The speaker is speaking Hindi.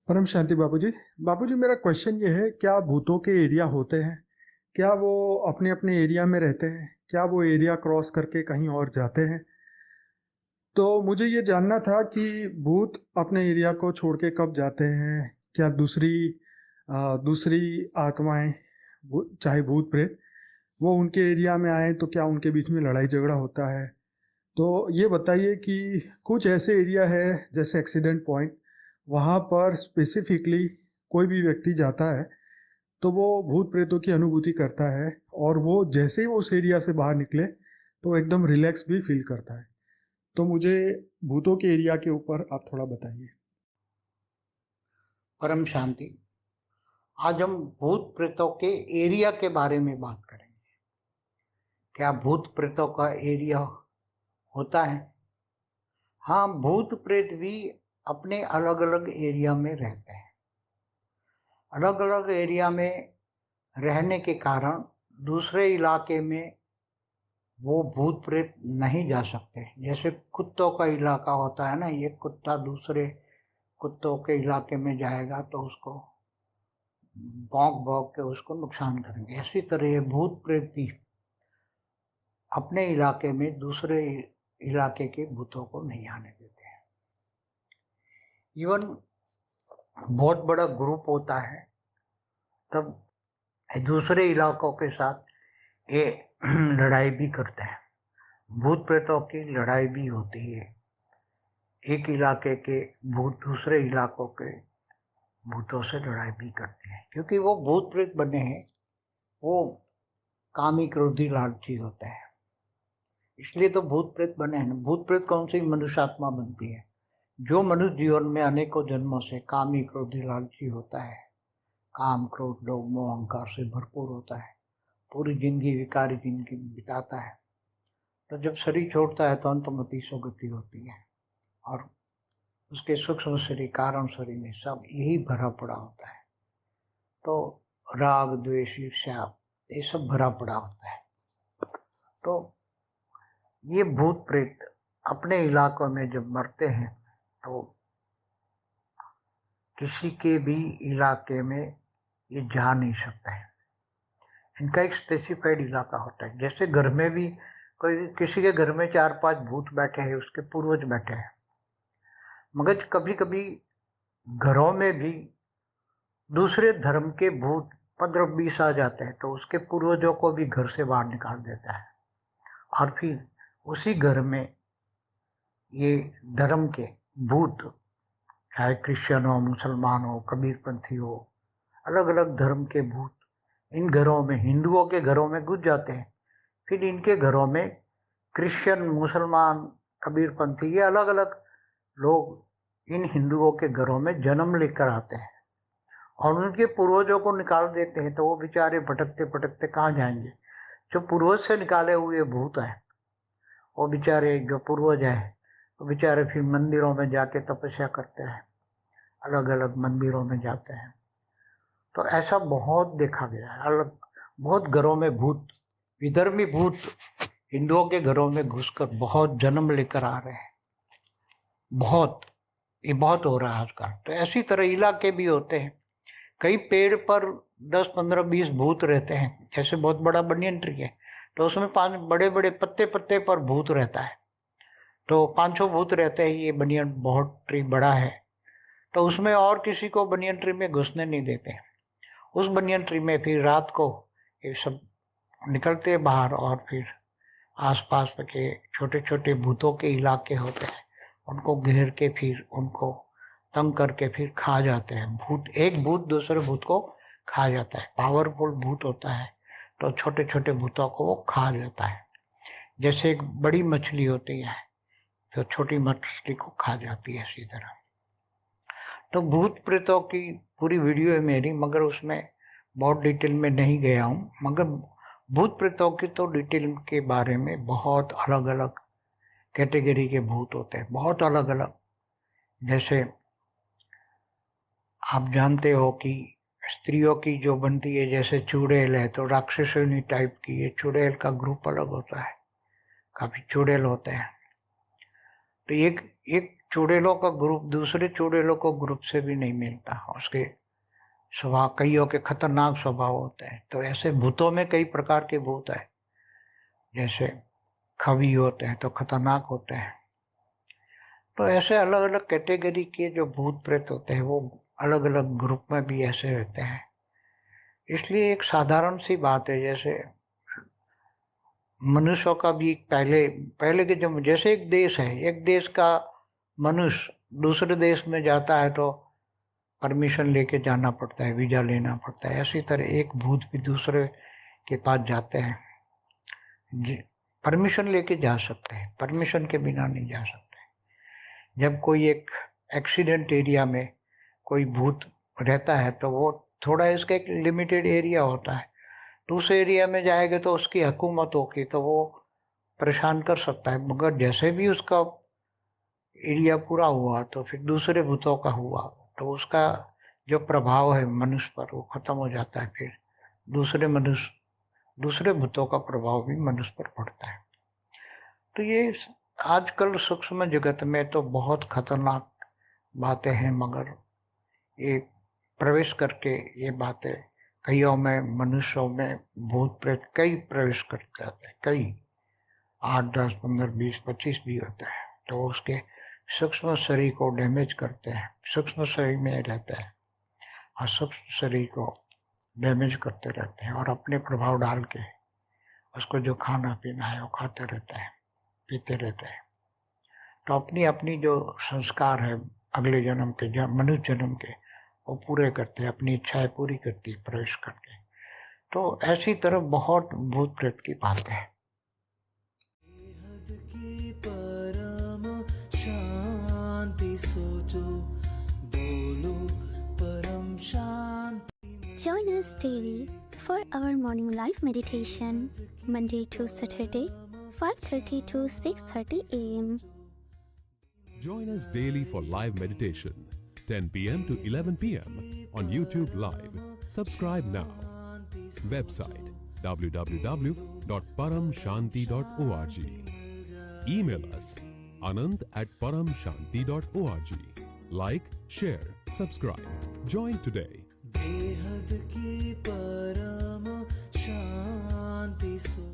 परम शांति बाबूजी। बाबूजी, मेरा क्वेश्चन ये है, क्या भूतों के एरिया होते हैं? क्या वो अपने अपने एरिया में रहते हैं? क्या वो एरिया क्रॉस करके कहीं और जाते हैं? तो मुझे ये जानना था कि भूत अपने एरिया को छोड़ के कब जाते हैं? क्या दूसरी आत्माएं, चाहे भूत प्रेत, वो उनके एरिया में आए तो क्या उनके बीच में लड़ाई झगड़ा होता है? तो ये बताइए कि कुछ ऐसे एरिया है जैसे एक्सीडेंट पॉइंट, वहाँ पर स्पेसिफिकली कोई भी व्यक्ति जाता है तो वो भूत प्रेतों की अनुभूति करता है, और वो जैसे ही वो उस एरिया से बाहर निकले तो एकदम रिलैक्स भी फील करता है। तो मुझे भूतों के एरिया के ऊपर आप थोड़ा बताइए। परम शांति। आज हम भूत प्रेतों के एरिया के बारे में बात करेंगे। क्या भूत प्रेतों का एरिया होता है? हाँ, भूत प्रेत भी अपने अलग अलग एरिया में रहते हैं। अलग अलग एरिया में रहने के कारण दूसरे इलाके में वो भूत प्रेत नहीं जा सकते। जैसे कुत्तों का इलाका होता है ना, ये कुत्ता दूसरे कुत्तों के इलाके में जाएगा तो उसको भौंक भौंक के उसको नुकसान करेंगे। इसी तरह ये भूत प्रेत भी अपने इलाके में दूसरे इलाके के भूतों को नहीं आने देते हैं। इवन बहुत बड़ा ग्रुप होता है तब दूसरे इलाकों के साथ ये लड़ाई भी करते हैं। भूत प्रेतों की लड़ाई भी होती है। एक इलाके के भूत दूसरे इलाकों के भूतों से लड़ाई भी करते हैं, क्योंकि वो भूत प्रेत बने हैं। वो कामी क्रोधी लालची होते हैं, इसलिए तो भूत प्रेत बने हैं। भूत प्रेत कौन सी मनुष्य आत्मा बनती है? जो मनुष्य जीवन में अनेकों जन्मों से कामी क्रोधी लालची होता है, काम क्रोध लोभ मोह अहंकार से भरपूर होता है, पूरी जिंदगी विकारी जिंदगी बिताता है, तो जब शरीर छोड़ता है तो अंतमति सुगति होती है, और उसके सूक्ष्म शरीर कारण शरीर में सब यही भरा पड़ा होता है। तो राग द्वेष ईर्ष्या ये सब भरा पड़ा होता है। तो ये भूत प्रेत अपने इलाकों में जब मरते हैं तो किसी के भी इलाके में ये जा नहीं सकते हैं। इनका एक स्पेसिफाइड इलाका होता है। जैसे घर में भी कोई किसी के घर में 4-5 भूत बैठे हैं, उसके पूर्वज बैठे हैं, मगर कभी कभी घरों में भी दूसरे धर्म के भूत 15-20 आ जाते हैं, तो उसके पूर्वजों को भी घर से बाहर निकाल देता है, और फिर उसी घर में ये धर्म के भूत, चाहे क्रिश्चियन हो, मुसलमान हो, कबीरपंथी हो, अलग अलग धर्म के भूत इन घरों में, हिंदुओं के घरों में घुस जाते हैं। फिर इनके घरों में क्रिश्चियन, मुसलमान, कबीरपंथी ये अलग अलग लोग इन हिंदुओं के घरों में जन्म लेकर आते हैं, और उनके पूर्वजों को निकाल देते हैं। तो वो बेचारे भटकते भटकते कहाँ जाएंगे? जो पूर्वज से निकाले हुए भूत हैं, वो बेचारे जो पूर्वज हैं, वो बेचारे फिर मंदिरों में जाके तपस्या करते हैं, अलग अलग मंदिरों में जाते हैं। तो ऐसा बहुत देखा गया है। अलग बहुत घरों में भूत, विधर्मी भूत हिंदुओं के घरों में घुसकर बहुत जन्म लेकर आ रहे हैं। बहुत, ये बहुत हो रहा है आजकल। तो ऐसी तरह इलाके भी होते हैं। कई पेड़ पर 10-15-20 भूत रहते हैं। जैसे बहुत बड़ा बनियन ट्री है, तो उसमें 5 बड़े बड़े पत्ते पत्ते पर भूत रहता है। तो 5-6 भूत रहते हैं। ये बनियन बहुत ट्री बड़ा है, तो उसमें और किसी को बनियन ट्री में घुसने नहीं देते। उस बनियन ट्री में फिर रात को ये सब निकलते हैं बाहर, और फिर आसपास के छोटे छोटे भूतों के इलाके होते हैं, उनको घेर के फिर उनको तंग करके फिर खा जाते हैं। भूत, एक भूत दूसरे भूत को खा जाता है। पावरफुल भूत होता है तो छोटे छोटे भूतों को वो खा जाता है। जैसे एक बड़ी मछली होती है तो छोटी मछली को खा जाती है, इसी तरह। तो भूत प्रेतों की पूरी वीडियो है मेरी, मगर उसमें बहुत डिटेल में नहीं गया हूँ। मगर भूत प्रेतों की तो डिटेल के बारे में बहुत अलग अलग कैटेगरी के भूत होते हैं, बहुत अलग अलग। जैसे आप जानते हो कि स्त्रियों की जो बनती है, जैसे चुड़ैल है, तो राक्षसनी टाइप की ये चुड़ैल का ग्रुप अलग होता है। काफी चुड़ैल होते हैं। तो एक एक चुड़ैलों का ग्रुप दूसरे चुड़ैलों को ग्रुप से भी नहीं मिलता। उसके स्वभाव, कईयों के खतरनाक स्वभाव होते हैं। तो ऐसे भूतों में कई प्रकार के भूत है, जैसे खवी होते हैं तो खतरनाक होते हैं। तो ऐसे अलग अलग कैटेगरी के जो भूत प्रेत होते हैं वो अलग अलग ग्रुप में भी ऐसे रहते हैं। इसलिए एक साधारण सी बात है, जैसे मनुष्यों का भी पहले पहले के जो, जैसे एक देश है, एक देश का मनुष्य दूसरे देश में जाता है तो परमिशन लेके जाना पड़ता है, वीजा लेना पड़ता है। ऐसी तरह एक भूत भी दूसरे के पास जाते हैं, परमिशन लेके जा सकते हैं, परमिशन के बिना नहीं जा सकते। जब कोई एक एक्सीडेंट एरिया में कोई भूत रहता है तो वो थोड़ा, इसका एक लिमिटेड एरिया होता है, तो उस एरिया में जाएगा तो उसकी हुकूमत होगी तो वो परेशान कर सकता है। मगर जैसे भी उसका एरिया पूरा हुआ तो फिर दूसरे भूतों का हुआ तो उसका जो प्रभाव है मनुष्य पर वो खत्म हो जाता है। फिर दूसरे भूतों का प्रभाव भी मनुष्य पर पड़ता है। तो ये आजकल सूक्ष्म जगत में तो बहुत खतरनाक बातें हैं, मगर ये प्रवेश करके ये बातें कईयों में, मनुष्यों में भूत प्रेत कई प्रवेश कर जाते हैं, कई 8, 10, 15, 20, 25 भी होता है। तो उसके सूक्ष्म शरीर को डैमेज करते हैं, सूक्ष्म शरीर में रहते हैं और सूक्ष्म शरीर को डैमेज करते रहते हैं और अपने प्रभाव डाल के उसको जो खाना पीना है वो खाते रहते हैं, पीते रहते हैं। तो अपनी अपनी जो संस्कार है अगले जन्म के, मनुष्य जन्म के, वो पूरे करते हैं, अपनी इच्छाएं पूरी करती है प्रवेश करके। तो ऐसी तरह बहुत भूत प्रेत की बातें हैं। Join us daily for our morning live meditation, Monday to Saturday, 5:30 to 6:30 a.m. Join us daily for live meditation, 10 p.m. to 11 p.m. on YouTube Live. Subscribe now. Website www.paramshanti.org. Email us anant@paramshanti.org. Like, share, subscribe. Join today. बेहद की परम शांति सो